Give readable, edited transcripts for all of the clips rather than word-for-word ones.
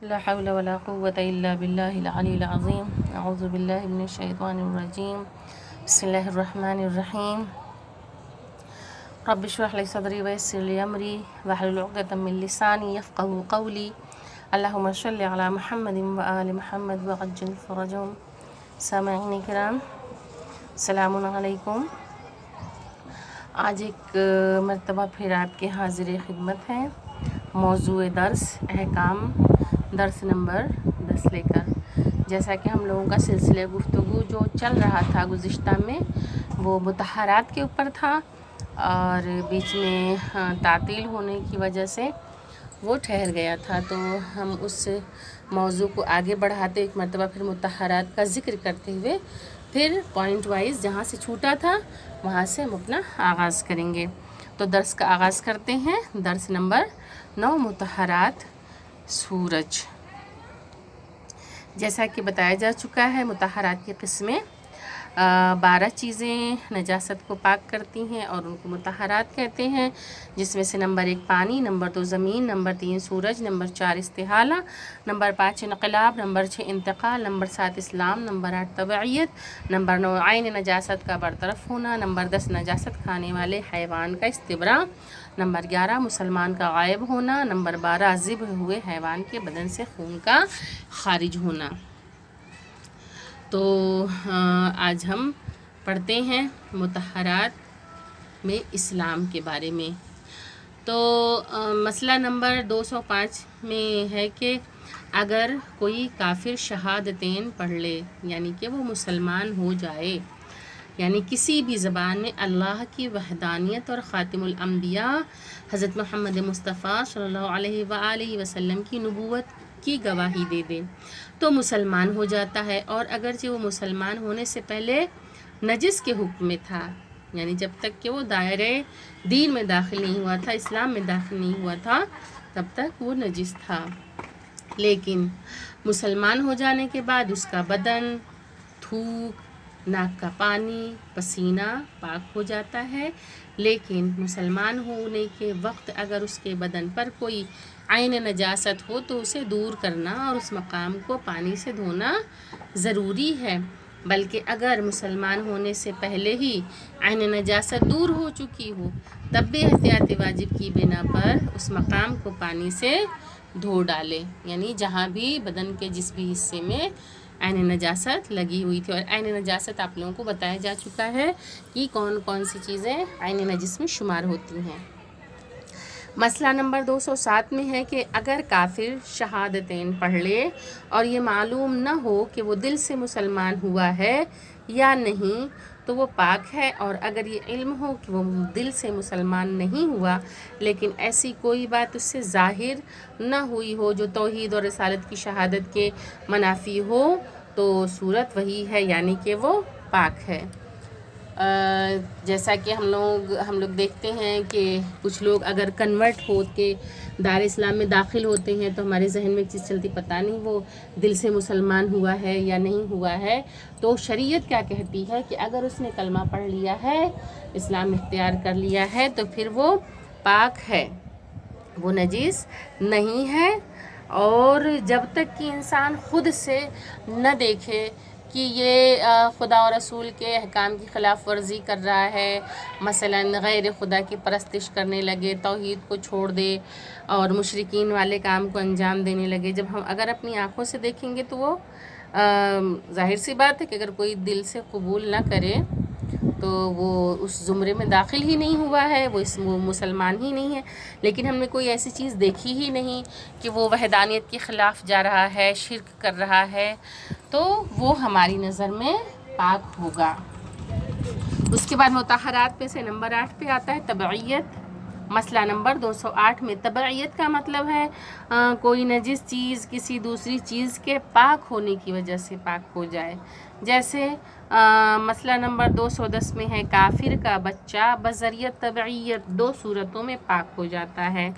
ला हौला वला कुव्वता इल्ला बिल्लाहिल अलील अज़ीम। अऊज़ु बिल्लाहि मिनश शैतानिर रजीम। बिस्मिल्लाहिर रहमानिर रहीम। रब्बि इश्रह ली सदरी व यस्सिर ली अमरी वहलुल उक़दतम मिन लिसानी यफ़क़हू क़ौली। अल्लाहुम्मा सल्लि अला मुहम्मदिन व आलि मुहम्मद व अज्जिल फ़रजहुम। सामईन किराम, अस्सलामु अलैकुम। आज एक मरतबा फिर आपके हाज़िर खिदमत हैं मौज़ूए दर्स अहकाम दर्स नंबर 10 लेकर। जैसा कि हम लोगों का सिलसिले गुफ्तगू जो चल रहा था गुज़िश्ता में, वो मुतहरात के ऊपर था और बीच में तातील होने की वजह से वो ठहर गया था। तो हम उस मौजू को आगे बढ़ाते एक मरतबा फिर मुतहरात का ज़िक्र करते हुए फिर पॉइंट वाइज जहाँ से छूटा था वहाँ से हम अपना आगाज़ करेंगे। तो दर्स का आगाज़ करते हैं। दर्स नंबर 9, मुतहरात सूरज। जैसा कि बताया जा चुका है, मुतहरात की किस्में 12 चीज़ें नजासत को पाक करती हैं और उनको मुतहरात कहते हैं, जिसमें से नंबर 1 पानी, नंबर 2 ज़मीन, नंबर 3 सूरज, नंबर 4 इस्तिहाला, नंबर 5 इनक़लाब, नंबर 6 इंतकाल, नंबर 7 इस्लाम, नंबर 8 तबईयत, नंबर 9 आइन नजासत का बरतरफ होना, नंबर 10 नजासत खाने वाले हैवान का इस्तिबरा, नंबर 11 मुसलमान का गायब होना, नंबर 12 ज़िब्ह हुए हैवान के बदन से खून का खारिज होना। तो आज हम पढ़ते हैं मुतहरात में इस्लाम के बारे में। तो मसला नंबर 205 में है कि अगर कोई काफिर शहादतेन पढ़ ले, यानी कि वो मुसलमान हो जाए, यानी किसी भी ज़बान में अल्लाह की वहदानियत और ख़ातिमुल अंबिया हज़रत मोहम्मद मुस्तफ़ा सल्लल्लाहु अलैहि वसल्लम की नबूवत की गवाही दे दे, तो मुसलमान हो जाता है। और अगरचे वो मुसलमान होने से पहले नजिस के हुक्म में था, यानी जब तक कि वो दायरे दीन में दाखिल नहीं हुआ था, इस्लाम में दाखिल नहीं हुआ था, तब तक वो नजिस था। लेकिन मुसलमान हो जाने के बाद उसका बदन, थूक, नाक का पानी, पसीना पाक हो जाता है। लेकिन मुसलमान होने के वक्त अगर उसके बदन पर कोई आइन नजासत हो तो उसे दूर करना और उस मकाम को पानी से धोना ज़रूरी है। बल्कि अगर मुसलमान होने से पहले ही आइन नजासत दूर हो चुकी हो, तब भी एहतियात वाजिब की बिना पर उस मकाम को पानी से धो डाले, यानी जहाँ भी बदन के जिस भी हिस्से में आइन नजासत लगी हुई थी। और आइन नजासत आप लोगों को बताया जा चुका है कि कौन कौन सी चीज़ें आइन नजिस में शुमार होती हैं। मसला नंबर 207 में है कि अगर काफिर शहादतेन पढ़ ले और ये मालूम न हो कि वो दिल से मुसलमान हुआ है या नहीं, तो वो पाक है। और अगर ये इल्म हो कि वो दिल से मुसलमान नहीं हुआ, लेकिन ऐसी कोई बात उससे ज़ाहिर न हुई हो जो तौहीद और रिसालत की शहादत के मनाफी हो, तो सूरत वही है, यानी कि वो पाक है। जैसा कि हम लोग देखते हैं कि कुछ लोग अगर कन्वर्ट हो के दार इस्लाम में दाखिल होते हैं तो हमारे जहन में एक चीज़ चलती, पता नहीं वो दिल से मुसलमान हुआ है या नहीं हुआ है। तो शरीयत क्या कहती है कि अगर उसने कलमा पढ़ लिया है, इस्लाम इख्तियार कर लिया है, तो फिर वो पाक है, वो नजीस नहीं है। और जब तक कि इंसान ख़ुद से न देखे कि ये खुदा और रसूल के अहकाम की ख़िलाफ़ वर्जी कर रहा है, मसलन गैर खुदा की परस्तिश करने लगे, तौहीद को छोड़ दे और मुशरिकीन वाले काम को अंजाम देने लगे, जब हम अगर अपनी आँखों से देखेंगे तो वो ज़ाहिर सी बात है कि अगर कोई दिल से कबूल ना करे तो वो उस ज़ुमरे में दाखिल ही नहीं हुआ है, वो मुसलमान ही नहीं है। लेकिन हमने कोई ऐसी चीज़ देखी ही नहीं कि वो वहदानियत के ख़िलाफ़ जा रहा है, शिर्क कर रहा है, तो वो हमारी नज़र में पाक होगा। उसके बाद मुतहरात पे से नंबर 8 पे आता है तबईयत। मसला नंबर 208 में तबईयत का मतलब है कोई नजिस चीज़ किसी दूसरी चीज़ के पाक होने की वजह से पाक हो जाए। जैसे मसला नंबर 210 में है काफिर का बच्चा बज़रियत तबईयत 2 सूरतों में पाक हो जाता है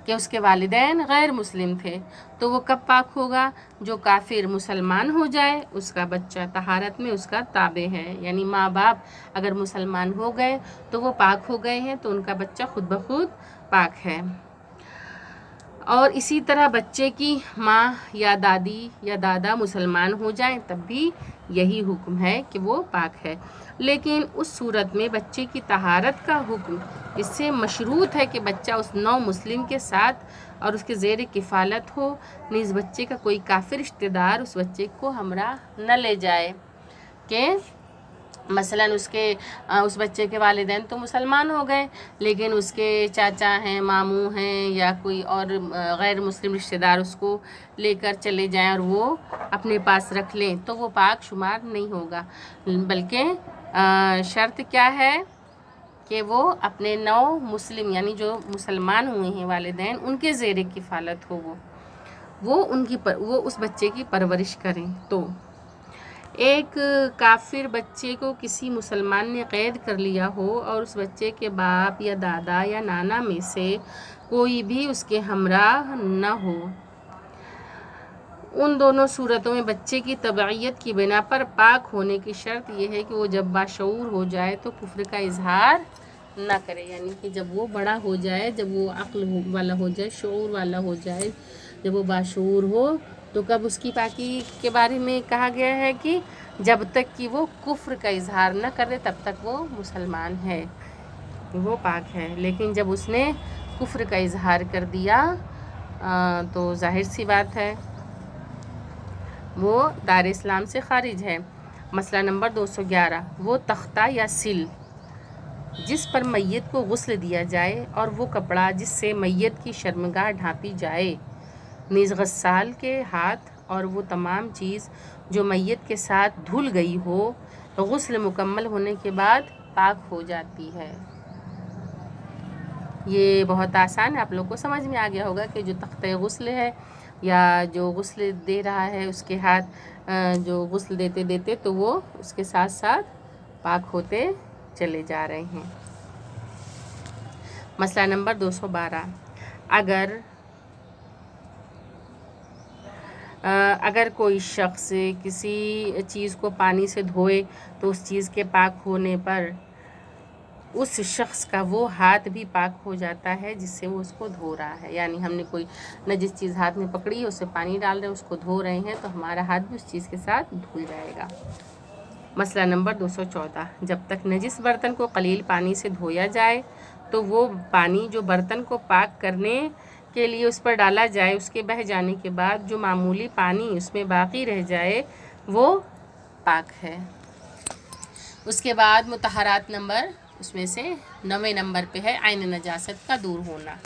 कि उसके वालिदैन गैर मुस्लिम थे। तो वो कब पाक होगा? जो काफिर मुसलमान हो जाए, उसका बच्चा तहारत में उसका ताबे है, यानी माँ बाप अगर मुसलमान हो गए तो वो पाक हो गए हैं, तो उनका बच्चा खुद ब खुद पाक है। और इसी तरह बच्चे की माँ या दादी या दादा मुसलमान हो जाएं तब भी यही हुक्म है कि वो पाक है। लेकिन उस सूरत में बच्चे की तहारत का हुक्म इससे मशरूत है कि बच्चा उस नौ मुस्लिम के साथ और उसके ज़ेर किफ़ालत हो, नीज़ बच्चे का कोई काफिर रिश्तेदार उस बच्चे को हमरा न ले जाए कि मसलन उस बच्चे के वालिदैन तो मुसलमान हो गए, लेकिन उसके चाचा हैं, मामू हैं या कोई और गैर मुस्लिम रिश्तेदार उसको लेकर चले जाएं और वो अपने पास रख लें तो वो पाक शुमार नहीं होगा। बल्कि शर्त क्या है कि वो अपने नौ मुस्लिम यानी जो मुसलमान हुए हैं वालिदैन उनके ज़ेर किफ़ालत हो, वो उस बच्चे की परवरिश करें। तो एक काफिर बच्चे को किसी मुसलमान ने कैद कर लिया हो और उस बच्चे के बाप या दादा या नाना में से कोई भी उसके हमराह न हो, उन दोनों सूरतों में बच्चे की तबीयत की बिना पर पाक होने की शर्त यह है कि वो जब बाशऊर हो जाए तो कुफ्र का इजहार ना करे। यानी कि जब वो बड़ा हो जाए, जब वो अक्ल वाला हो जाए, शऊर वाला हो जाए, जब वो बाशऊर हो, तो कब उसकी पाकी के बारे में कहा गया है कि जब तक कि वो कुफ्र का इजहार न करे तब तक वो मुसलमान है, वो पाक है। लेकिन जब उसने कुफ्र का इजहार कर दिया तो जाहिर सी बात है वो दार इस्लाम से खारिज है। मसला नंबर 211, वो तख्ता या सिल जिस पर मैयत को गुस्ल दिया जाए और वो कपड़ा जिससे मैयत की शर्मगाह ढांपी जाए, नीज़ गस्साल के हाथ और वो तमाम चीज़ जो मैयत के साथ धुल गई हो, गुस्ल मुकम्मल होने के बाद पाक हो जाती है। ये बहुत आसान है, आप लोग को समझ में आ गया होगा कि जो तख्ते गुस्ल है या जो गुस्ल दे रहा है उसके हाथ जो गुस्ल देते देते तो वो उसके साथ साथ पाक होते चले जा रहे हैं। मसला नंबर 212, अगर कोई शख्स किसी चीज़ को पानी से धोए तो उस चीज़ के पाक होने पर उस शख्स का वो हाथ भी पाक हो जाता है जिससे वो उसको धो रहा है। यानी हमने कोई नजिस चीज़ हाथ में पकड़ी है, उससे पानी डाल रहे हैं, उसको धो रहे हैं, तो हमारा हाथ भी उस चीज़ के साथ धुल जाएगा। मसला नंबर 214, जब तक नजिस बर्तन को कलील पानी से धोया जाए तो वो पानी जो बर्तन को पाक करने के लिए उस पर डाला जाए, उसके बह जाने के बाद जो मामूली पानी उसमें बाकी रह जाए वो पाक है। उसके बाद मुतहरात नंबर उसमें से 9वें नंबर पे है आइन नजासत का दूर होना।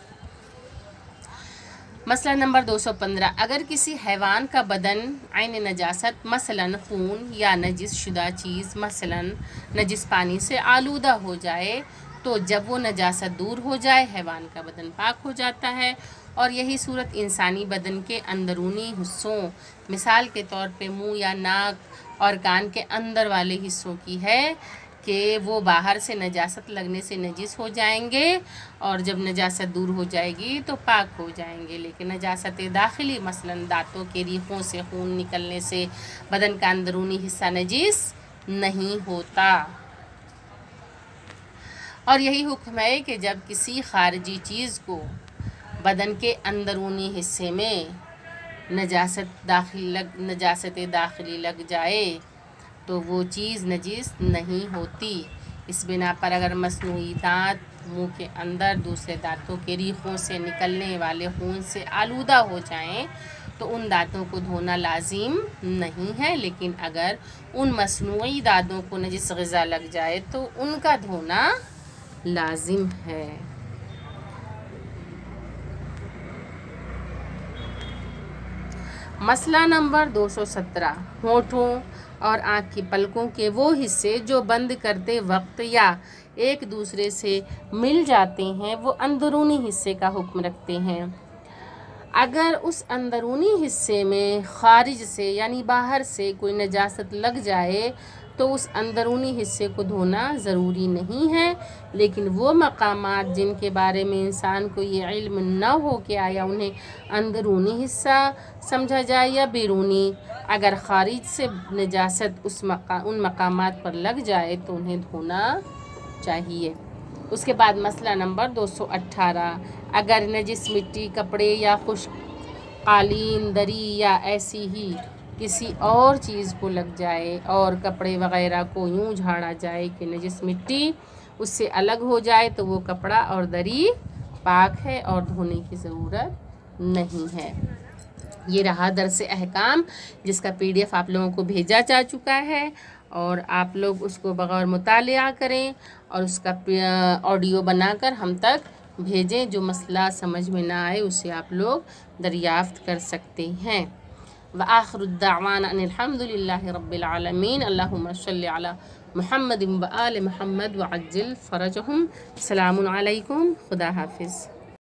मसला नंबर 215, अगर किसी हैवान का बदन आइन नजासत मसलन खून या नजिस शुदा चीज़ मसलन नजिस पानी से आलूदा हो जाए तो जब वो नजासत दूर हो जाए हैवान का बदन पाक हो जाता है। और यही सूरत इंसानी बदन के अंदरूनी हिस्सों, मिसाल के तौर पे मुंह या नाक और कान के अंदर वाले हिस्सों की है कि वो बाहर से नजासत लगने से नजिस हो जाएंगे और जब नजासत दूर हो जाएगी तो पाक हो जाएंगे। लेकिन नजासत दाखिली मसलन दांतों के रीखों से खून निकलने से बदन का अंदरूनी हिस्सा नजिस नहीं होता। और यही हुक्म है कि जब किसी खारजी चीज़ को बदन के अंदरूनी हिस्से में नजासत दाखिली लग जाए तो वो चीज़ नजीस नहीं होती। इस बिना पर अगर मसनूई दांत मुंह के अंदर दूसरे दांतों के रीखों से निकलने वाले खून से आलूदा हो जाएं तो उन दांतों को धोना लाजिम नहीं है। लेकिन अगर उन मसनूई दांतों को नजिस ग़िज़ा लग जाए तो उनका धोना लाजिम है। मसला नंबर 217, होठों और आँख की पलकों के वो हिस्से जो बंद करते वक्त या एक दूसरे से मिल जाते हैं वो अंदरूनी हिस्से का हुक्म रखते हैं। अगर उस अंदरूनी हिस्से में खारिज से यानी बाहर से कोई नजासत लग जाए तो उस अंदरूनी हिस्से को धोना ज़रूरी नहीं है। लेकिन वो मकामात जिनके बारे में इंसान को ये इल्म न हो कि आया उन्हें अंदरूनी हिस्सा समझा जाए या बैरूनी, अगर खारिज से नजासत उन मकामात पर लग जाए तो उन्हें धोना चाहिए। उसके बाद मसला नंबर 218, अगर नजिस मिट्टी कपड़े या खुश्क कालीन, दरी या ऐसी ही किसी और चीज़ को लग जाए और कपड़े वग़ैरह को यूं झाड़ा जाए कि नजिस मिट्टी उससे अलग हो जाए तो वो कपड़ा और दरी पाक है और धोने की ज़रूरत नहीं है। ये रहा दर्स अहकाम, जिसका PDF आप लोगों को भेजा जा चुका है और आप लोग उसको बग़ौर मुतालिया करें और उसका ऑडियो बनाकर हम तक भेजें। जो मसला समझ में ना आए उसे आप लोग दरियाफ़्त कर सकते हैं। व आखिरु दावाना अनिल हम्दुलिल्लाहि रब्बिल आलमीन। अल्लाहुम्मा सल्लि अला मुहम्मद व आले मुहम्मद व अज्जिल फ़रजहुम। अस्सलामु अलैकुम, खुदा हाफिज़।